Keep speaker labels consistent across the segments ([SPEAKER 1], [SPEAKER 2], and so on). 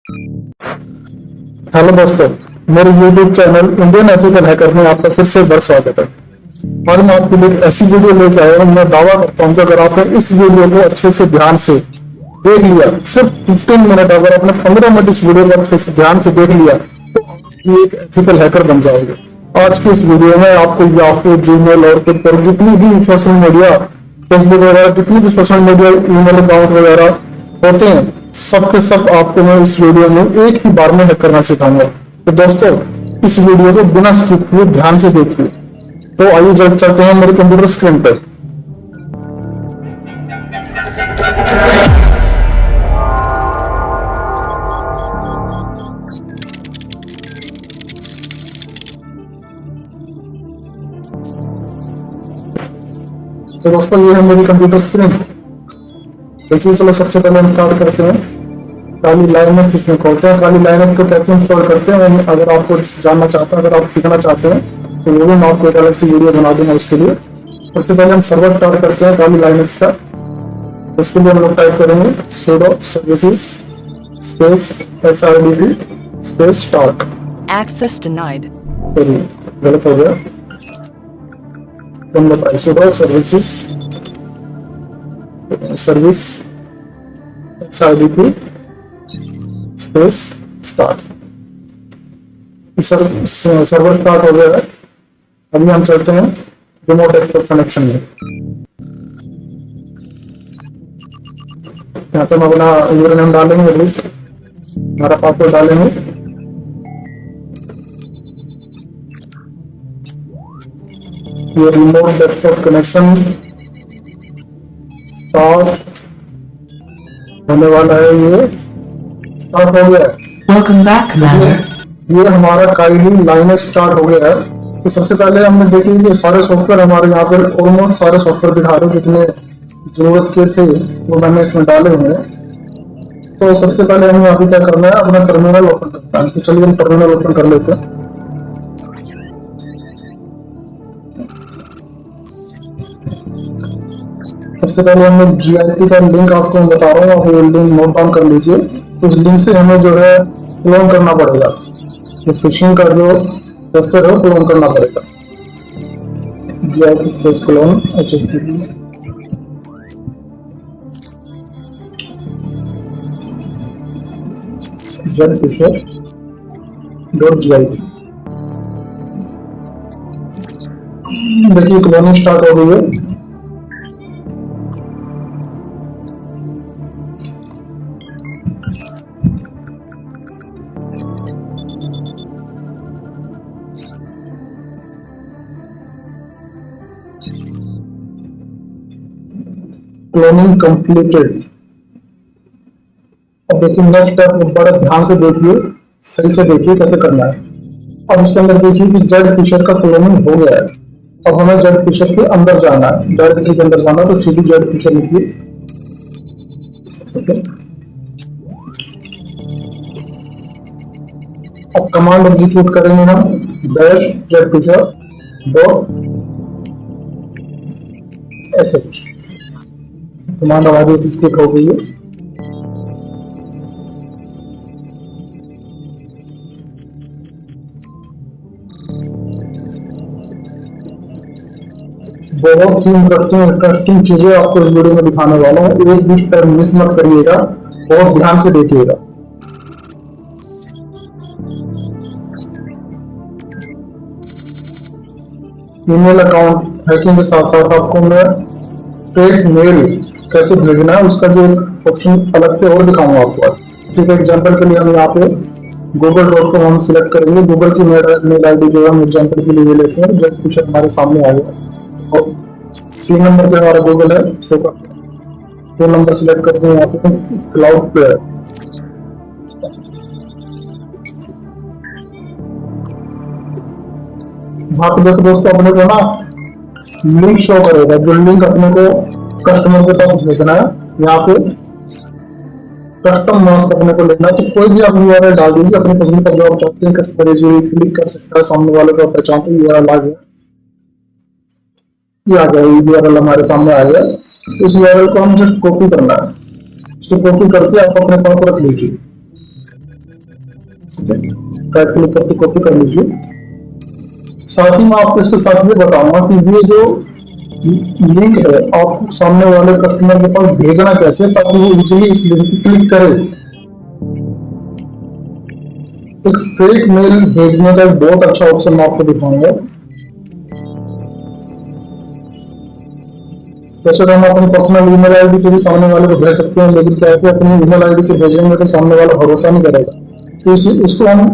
[SPEAKER 1] Hello दोस्तों, मेरे YouTube channel Indian ethical hacker में आपका फिर से एक बार स्वागत है। और मैं आपके लिए एक ऐसी वीडियो लेके आया हूँ। मैं दावा करता हूँ कि अगर आपने इस वीडियो को अच्छे से ध्यान से देख लिया, सिर्फ 15 मिनट, अगर आपने 15 मिनट इस वीडियो को अच्छे से ध्यान से देख लिया तो आप एक एथिकल हैकर बन जाओगे। आज की इस वीडियो में आपको याहू, जीमेल और ट्विटर, जितनी भी सोशल मीडिया, फेसबुक वगैरह, जितनी भी सोशल मीडिया ईमेल अकाउंट वगैरह होते हैं, सब के सब आपको मैं इस वीडियो में एक ही बार में हैक करना सिखाऊंगा। तो दोस्तों, इस वीडियो को बिना स्किप किए ध्यान से देखिए। तो आइए जब चलते हैं मेरे कंप्यूटर स्क्रीन पर। तो दोस्तों, ये है मेरी कंप्यूटर स्क्रीन। देखिए, चलो सबसे पहले हम स्टार्ट करते हैं। काली लाइनक्स इसमें खोलते हैं। काली लाइनक्स को कैसे इंस्टॉल करते हैं, और अगर आपको जानना चाहते हैं, अगर आप सीखना चाहते हैं तो वो भी मैं आपको एक अलग से वीडियो बना दूंगा उसके लिए। सबसे पहले हम सर्वर स्टार्ट करते हैं काली लाइनक्स का। उसके लिए हम लोग टाइप करेंगे sudo services space xrdp space start।
[SPEAKER 2] Access denied.
[SPEAKER 1] गलत हो गया। हम लोग sudo services service xrdp space start. Server start हो गया है। अभी हम चलते हैं रिमोट डेस्कटॉप कनेक्शन में। यहाँ पे हम अपना यूजरनेम डालेंगे, हमारा पासवर्ड डालेंगे। ये रिमोट डेस्कटॉप कनेक्शन स्टार्ट होने वाला है। ये स्टार्ट हो गया है।
[SPEAKER 2] Welcome back, Commander.
[SPEAKER 1] ये हमारा काइली लाइनक्स स्टार्ट हो गया है। तो सबसे पहले हमने देखी कि सारे सॉफ्टवेयर हमारे यहाँ पर ऑलमोस्ट सारे सॉफ्टवेयर दिखा रहे, जितने जरूरत के थे वो मैंने इसमें डाले हुए हैं। तो सबसे पहले हमें अभी क्या करना है, अपना टर्मिनल ओपन करना है। तो चलिए हम टर्मिनल ओपन कर लेते हैं। सबसे पहले हम लोग GIT का लिंक आपको मैं बता रहा हूँ, आप वो लिंक नोट डाउन कर लीजिए। तो इस लिंक से हमें जो है क्लोन करना पड़ेगा। तो फिशिंग का जो सॉफ्टवेयर है क्लोन करना पड़ेगा। GIT space clone HTTP zfisher.git। देखिए क्लोनिंग स्टार्ट हो गई है। Cloning completed. अब देखिए नेक्स्ट स्टेप, बड़ा ध्यान से देखिए, सही से देखिए कैसे करना है। अब इसके अंदर देखिए कि जेड फिशर का क्लोनिंग हो गया है। अब हमें जेड फिशर के अंदर जाना है, डायरेक्टली के अंदर जाना है। तो सीधी जेड फिशर लिखिए। अब कमांड एग्जीक्यूट करेंगे हम -jedfisher.sh। कमांड हमारी एग्जीक्यूट हो गई है। बहुत ही इंटरेस्टिंग चीजें आपको इस वीडियो में दिखाने वाला हूँ। एक भी टर्म मिस मत करिएगा, बहुत ध्यान से देखिएगा। ईमेल अकाउंट हैकिंग के साथ साथ आपको मैं फेक मेल कैसे भेजना है उसका भी एक ऑप्शन अलग से और दिखाऊंगा आपको। ठीक है, एग्जांपल के लिए हम यहाँ पे google.com हम सिलेक्ट करेंगे। गूगल की मेल आईडी जो है हम एग्जांपल के लिए ये लेते हैं। जब कुछ हमारे सामने आ गया और 3 नंबर पे हमारा गूगल है, 2 नंबर सिलेक्ट करते हैं। यहाँ पे क्लाउड पे है। वहां पे देखो दोस्तों, अपने को ना लिंक शो करेगा, जो लिंक अपने को कस्टमर के पास भेजना है। यहाँ पे कस्टम मास्क अपने को लेना है। तो कोई भी आप URL डाल दीजिए अपनी पसंद का, जो आप चाहते हैं। कस्टमर इजीली क्लिक कर सकता है, सामने वाले को पहचानते हैं। URL आ गया, ये आ गया, URL हमारे सामने आ गया। तो इस URL को हम जस्ट कॉपी करना है। इसको कॉपी करके आप अपने पास रख लीजिए। राइट क्लिक करके कॉपी कर लीजिए। साथ ही मैं आपको इसके साथ ये बताऊंगा कि ये जो लिंक है आप सामने वाले कस्टमर के पास भेजना कैसे, ताकि वो इजीली इस लिंक पर क्लिक करे। एक फेक मेल भेजने का एक बहुत अच्छा ऑप्शन मैं आपको दिखाऊंगा। वैसे तो हम अपनी पर्सनल ईमेल आईडी से भी सामने वाले को भेज सकते हैं, लेकिन क्या है कि अपनी ईमेल आईडी से भेजेंगे तो सामने वाला भरोसा नहीं करेगा, तो उसको हम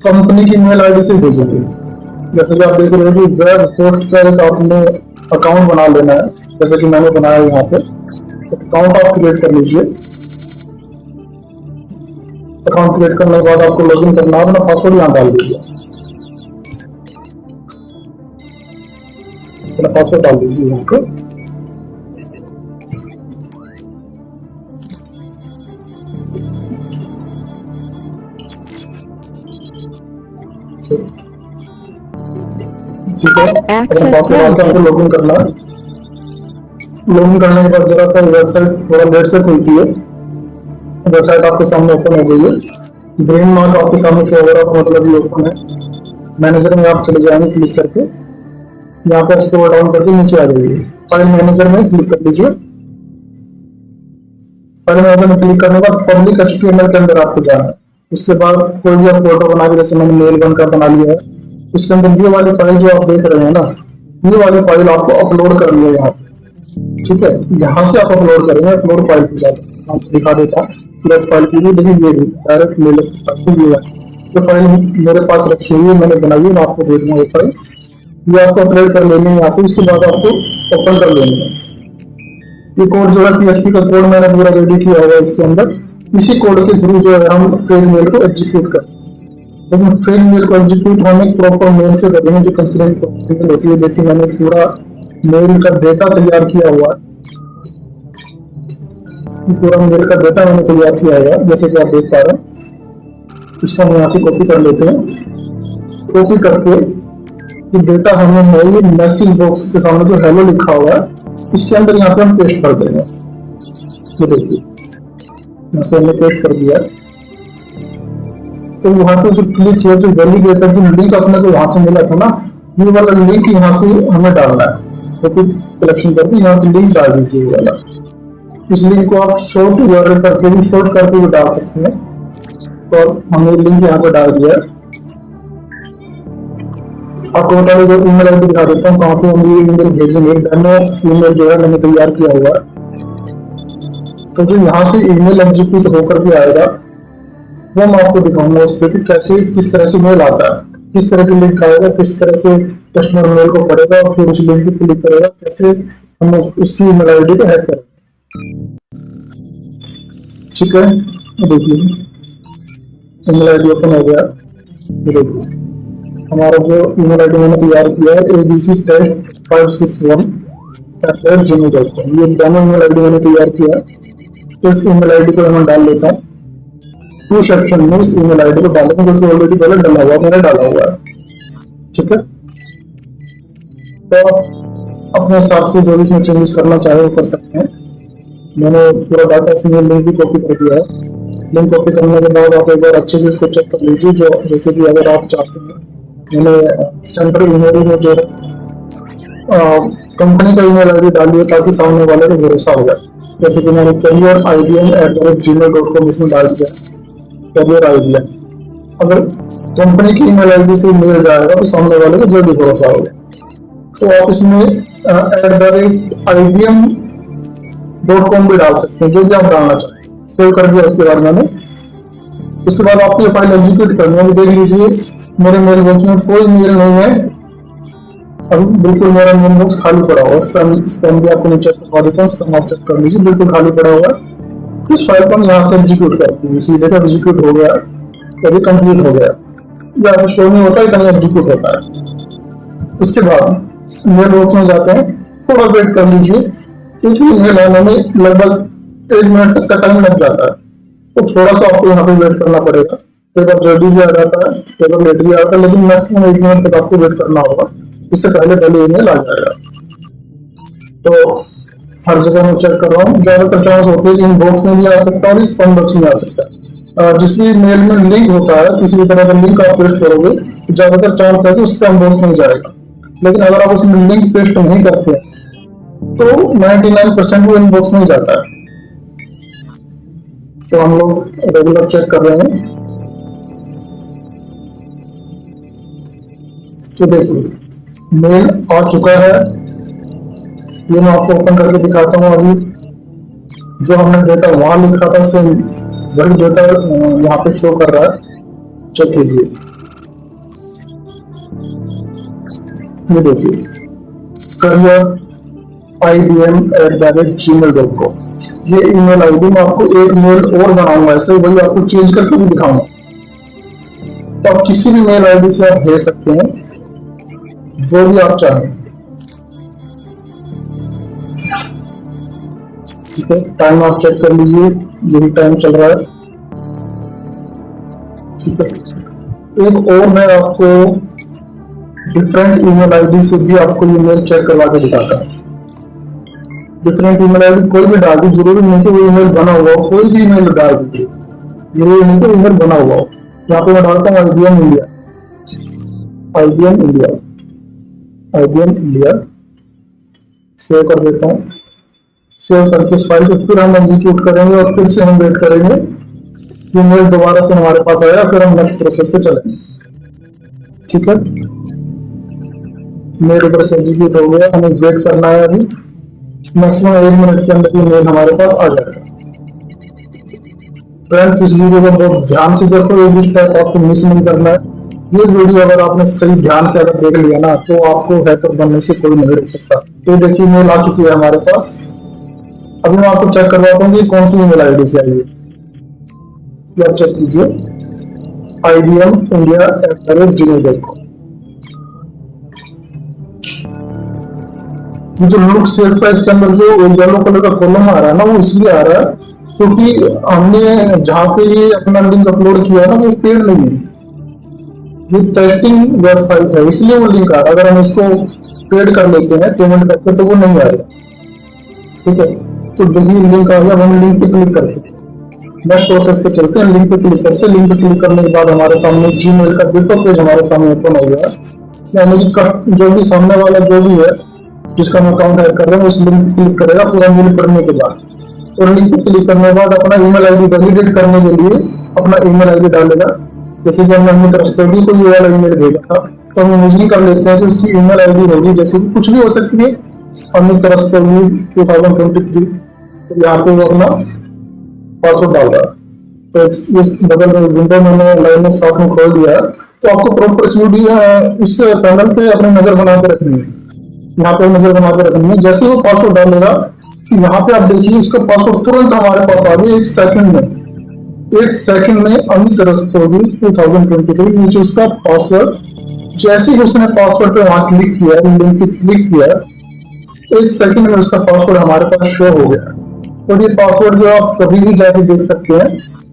[SPEAKER 1] कंपनी की ईमेल आईडी से भेजेंगे। जैसे कि आप देख रहे हो कि वेब पोस्ट का एक आपने अकाउंट बना लेना है, जैसे कि मैंने बनाया यहाँ पे। अकाउंट आप क्रिएट कर लीजिए। अकाउंट क्रिएट करने के बाद आपको लॉगिन करना है, अपना पासवर्ड यहाँ डाल दीजिए। अपना पासवर्ड डाल दीजिए यहाँ पे। ठीक है, अपना पासवर्ड डाल के आपको लॉगिन करना है। लॉगिन करने के बाद जरा सा वेबसाइट थोड़ा लेट से खुलती है। वेबसाइट आपके सामने ओपन हो गई है। ग्रीन मार्क आपके सामने शो हो रहा है, मतलब ये ओपन है। मैनेजर में आप चले जाएंगे क्लिक करके, यहाँ पर स्क्रॉल डाउन करके नीचे आ जाइए। फाइल मैनेजर में क्लिक कर लीजिए। फाइल मैनेजर में क्लिक करने के बाद पब्लिक एचटीएमएल के अंदर आपको जाना है। उसके बाद कोई भी आप फोटो बना के, जैसे मैंने मेल बन का बना लिया है, उसके अंदर ये वाली फाइल जो आप देख रहे हैं ना, ये वाली फाइल आपको अपलोड करनी है यहाँ पे। ठीक है, यहाँ से आप अपलोड करेंगे। अपलोड फाइल पे जाकर आपको दिखा देता हूँ। सिलेक्ट फाइल कीजिए, देखिए ये डायरेक्ट ले लो। जो फाइल मेरे पास रखी हुई है, मैंने बनाई है, मैं आपको दे दूंगा। ये फाइल ये आपको अपलोड कर लेनी है यहाँ पे। उसके बाद आपको ओपन कर लेनी है। ये कोड जो है PHP का कोड मैंने पूरा रेडी किया हुआ है इसके अंदर। इसी कोड के थ्रू जो है हम फेक मेल को एग्जीक्यूट करें। लेकिन फेक मेल को एग्जीक्यूट होने प्रॉपर मेल से करेंगे, जो कंप्लेंट होती है। देखिए मैंने पूरा मेल का डेटा तैयार किया हुआ है। पूरा मेल का डेटा मैंने तैयार किया हुआ है, जैसे कि आप देख पा रहे हैं। इसको हम यहाँ से कॉपी कर लेते हैं। कॉपी करके ये डेटा हमने ये मैसेज बॉक्स के सामने जो हेलो लिखा हुआ है, इसके अंदर यहाँ पे हम पेस्ट कर देंगे। ये देखिए यहाँ पे हमने पेस्ट कर दिया। तो वहां पे जो क्लिक किया, जो वैलिडेटर जो लिंक अपने को वहां से मिला था ना, ये वाला लिंक यहाँ से हमें डालना है। तो फिर सिलेक्शन करके यहाँ पे लिंक डाल दीजिए वाला। इस लिंक को आप शॉर्ट URL करके भी शॉर्ट करके भी डाल सकते हैं। तो हमने लिंक यहाँ पे डाल दिया है। आपको बता दें, ईमेल आईडी दिखा देता हूँ कहाँ पे हम ये ईमेल भेजेंगे। डेमो ईमेल जो है मैंने तैयार किया हुआ है। तो जो यहाँ से ईमेल एग्जीक्यूट होकर के आएगा, वो मैं आपको दिखाऊंगा उस पर कि कैसे किस तरह से मेल आता है, किस तरह से लिंक आएगा, किस तरह से कस्टमर मेल को पढ़ेगा और फिर उस लिंक पे क्लिक करेगा, कैसे हम उसकी ईमेल आईडी को हैक करेंगे। ठीक है, देखिए ईमेल आईडी ओपन हो गया। देखिए हमारा जो ईमेल आईडी मैंने तैयार किया है abctest561@gmail.com, ये दोनों ईमेल आईडी मैंने तैयार किया है। तो इस ईमेल आईडी को मैं डाल लेता हूँ। टू सेक्शन में इस ईमेल आईडी को डालेंगे, जो कि ऑलरेडी पहले डाला हुआ मैंने डाला हुआ है। ठीक है, तो अपने हिसाब से जो भी इसमें चेंजेस करना चाहे वो कर सकते हैं। मैंने पूरा डाटा इसमें लिंक भी कॉपी कर दिया है। लिंक कॉपी करने के बाद आप एक बार अच्छे से इसको चेक कर लीजिए। जो जैसे कि अगर आप चाहते हैं, मैंने सेंट्रल ईमेल में जो कंपनी का ईमेल आईडी डाली है, ताकि सामने वाले को भरोसा हो जाए। जैसे कि मैंने career@gmail.com इसमें डाल दिया, कैरियर आइडिया। अगर कंपनी की ईमेल आईडी से मेल जाएगा तो सामने वाले को जल्दी भरोसा होगा। तो आप इसमें @ibm.com भी डाल सकते हैं, जो भी आप डालना चाहें। सेव कर दिया उसके बाद मैंने। उसके बाद आपको ये फाइल एग्जीक्यूट करनी है। देख लीजिए मेरे मेल बॉक्स में कोई मेल नहीं है, अभी बिल्कुल मेरा मेल बॉक्स खाली पड़ा हुआ है। स्पैम भी आपको नीचे करवा देता हूँ, स्पैम आप चेक कर लीजिए, बिल्कुल खाली पड़ा हुआ है। इस फाइल को हम यहाँ से एग्जीक्यूट करते हैं। सीधे का एग्जीक्यूट हो गया, अभी कंप्लीट हो गया। जहाँ शो नहीं होता इतना एग्जीक्यूट होता है। उसके बाद मेल बॉक्स में जाते हैं, थोड़ा वेट कर लीजिए, क्योंकि मेल आने में लगभग 1 मिनट तक का टाइम लग जाता है। तो थोड़ा सा आपको यहाँ पे वेट करना पड़ेगा। कई बार जल्दी भी आ जाता है, कई बार लेट भी आता है, लेकिन मैक्सिमम 1 मिनट तक आपको वेट करना होगा। इससे पहले ईमेल आ जाएगा। तो हर जगह मैं चेक कर रहा हूँ, ज्यादातर चांस होते हैं कि इनबॉक्स में भी आ सकता है और स्पैम बॉक्स में आ सकता है। जिस भी मेल में लिंक होता है, किसी भी तरह का लिंक आप पेस्ट करोगे तो ज्यादातर चांस है कि स्पैम बॉक्स में जाएगा। लेकिन अगर आप उसमें लिंक पेस्ट नहीं करते तो 99% वो इनबॉक्स में जाता है। तो हम लोग रेगुलर चेक कर रहे हैं। तो देखिए मेल आ चुका है, ये मैं आपको ओपन करके दिखाता हूँ। अभी जो हमने डेटा वहां लिखा था सेम वही डेटा यहाँ पे शो कर रहा है, चेक कीजिए। ये देखिए करियर IBM@gmail.com, ये ईमेल आईडी। मैं आपको एक मेल और बनाऊंगा ऐसे, वही आपको चेंज करके भी दिखाऊंगा। तो आप किसी भी मेल आईडी से आप भेज सकते हैं जो भी आप चाहें। ठीक है, टाइम आप चेक कर लीजिए, यही टाइम चल रहा है। ठीक है, एक और मैं आपको डिफरेंट ईमेल आईडी से भी आपको ईमेल चेक करवा के दिखाता हूँ। डिफरेंट ईमेल आईडी कोई भी डाल दी, जरूरी नहीं कि वो ईमेल बना हुआ हो, कोई भी ईमेल डाल दीजिए, जरूरी नहीं कि ईमेल बना हुआ हो। यहाँ पे मैं डालता हूँ IBM India, IBM India, IBM India, save कर देता हूँ। सेव करके इस फाइल को फिर हम एग्जीक्यूट करेंगे और फिर से हम वेट करेंगे कि मेल दोबारा से हमारे पास आएगा, फिर हम नेक्स्ट प्रोसेस पे चलेंगे। ठीक है, मेल इधर से एग्जीक्यूट हो गया, हमें वेट करना है। अभी मैक्सिमम 1 मिनट के अंदर ये मेल हमारे पास आ जाएगा। फ्रेंड्स, इस वीडियो को बहुत ध्यान से देखो, ये भी स्टेप आपको मिस नहीं करना है। ये वीडियो अगर आपने सही ध्यान से अगर देख लिया ना तो आपको हैकर बनने से कोई नहीं रोक सकता। तो देखिए मेल आ चुकी है हमारे पास। अभी मैं आपको चेक करवाता हूँ कि कौन सी ईमेल आईडी से आई है। आप चेक कीजिए, IBM@gmail.com। जो लुक सेट है इसके अंदर जो येलो कलर का कॉलम आ रहा है ना, वो इसलिए आ रहा है क्योंकि हमने जहाँ पे ये अपना लिंक अपलोड किया है ना वो पेड नहीं है, ये टेस्टिंग वेबसाइट है, इसलिए वो लिंक आ रहा है। अगर हम इसको पेड कर लेते हैं पेमेंट करके तो वो नहीं आएगा। ठीक है, तो देखिए लिंक आ गया, हम लिंक पे क्लिक करते हैं, नेक्स्ट प्रोसेस पे चलते हैं। लिंक पे क्लिक करते हैं, लिंक पे क्लिक करने के बाद हमारे सामने जीमेल का डिफॉल्ट पेज हमारे सामने ओपन हो गया। यानी कि जो भी सामने वाला जो भी है जिसका हम अकाउंट ऐड कर रहे हैं उस लिंक पे क्लिक करेगा पूरा मेल पढ़ने के बाद, और लिंक पे क्लिक करने के बाद अपना ईमेल आईडी वैलिडेट करने के लिए अपना ईमेल आईडी डालेगा। जैसे कि हमने अपनी तरफ से भी कोई ये वाला ईमेल भेजा था तो हम इमेजिन कर लेते हैं कि उसकी ईमेल आईडी होगी, जैसे कि कुछ भी हो सकती है अपनी तरफ से 2023, तो यहाँ पे वो अपना पासवर्ड डाल रहा है। तो इस बगल में विंडो मैंने लाइन साथ में खोल दिया। तो आपको प्रॉपर इस पैनल पे अपनी नजर बना के रखनी है, यहाँ पे नजर बना के रखनी है। जैसे वो पासवर्ड डालेगा यहाँ पे आप देखिए उसका पासवर्ड तुरंत हमारे पास आ गया, 1 सेकंड में। 1 सेकंड में अमित रस्तोगी 2023 नीचे उसका पासवर्ड। जैसे ही उसने पासवर्ड पे वहां क्लिक किया, लिंक पे क्लिक किया, 1 सेकंड में उसका पासवर्ड हमारे पास शो हो गया। और ये पासवर्ड जो आप कभी भी जाके देख सकते हैं,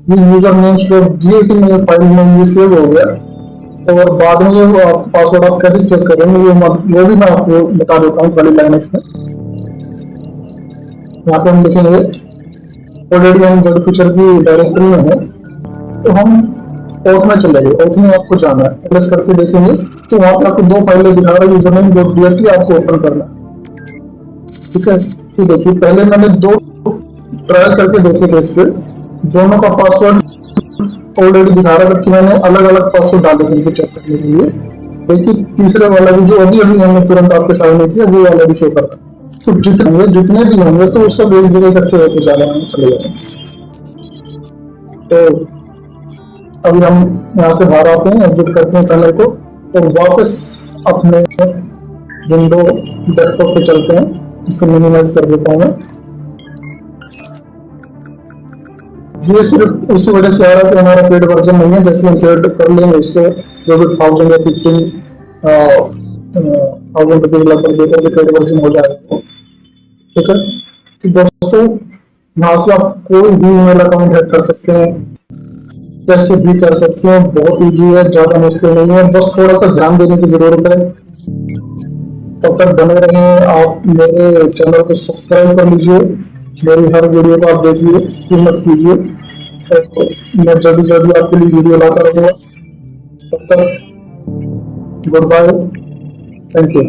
[SPEAKER 1] ये यूजर नेम .get फाइल में ये सेव हो गया। और बाद में ये पासवर्ड आप कैसे चेक करेंगे वो भी मैं आपको बता देता हूँ खाली लाइनेक्स में। यहाँ पे हम देखेंगे ऑलरेडी हम वर्ड फीचर की डायरेक्टरी में है, तो हम ऑथ में चलेंगे। ऑथ में आपको जाना है, प्रेस करके देखेंगे तो वहां पे आपको 2 फाइलें दिखा रहा है, यूजर नेम .get आपको ओपन करना है। ठीक है, तो देखिए पहले मैंने 2 ट्रायल करके देखे थे, इस पे दोनों का पासवर्ड ऑलरेडी दिखा रहा था कि मैंने अलग अलग पासवर्ड डाले थे इनको चेक करने के लिए। देखिए तीसरे वाला भी जो अभी हमने तुरंत आपके सामने किया वो वाला भी शो कर रहा है। तो जितने भी होंगे तो सब एक जगह इकट्ठे होते चले जाएंगे। तो अभी हम यहाँ से बाहर आते हैं, एग्जिट करते हैं पैनल को और वापस अपने विंडो डेस्कटॉप पे चलते हैं। इसको मिनिमाइज कर देता हूँ मैं। ये सिर्फ उसी वजह से आ रहा है कि हमारा पेड वर्जन नहीं है। जैसे हम पेड कर लेंगे उसको जो भी 1000 या 15,000 रुपये लगभग देकर के पेड वर्जन हो जाएगा। ठीक है, तो दोस्तों यहाँ से आप कोई भी ईमेल अकाउंट हैक कर सकते हैं, कैसे भी कर सकते हैं। बहुत ईजी है, ज्यादा मुश्किल नहीं है, बस थोड़ा सा ध्यान देने की जरूरत है। तब तक बने रहें। आप मेरे चैनल को सब्सक्राइब कर लीजिए, मेरी हर वीडियो को आप देखिए, स्किप मत कीजिए। तो मैं जल्दी जल्दी आपके लिए वीडियो लाता रहूँगा। तब तक गुड बाय, थैंक यू।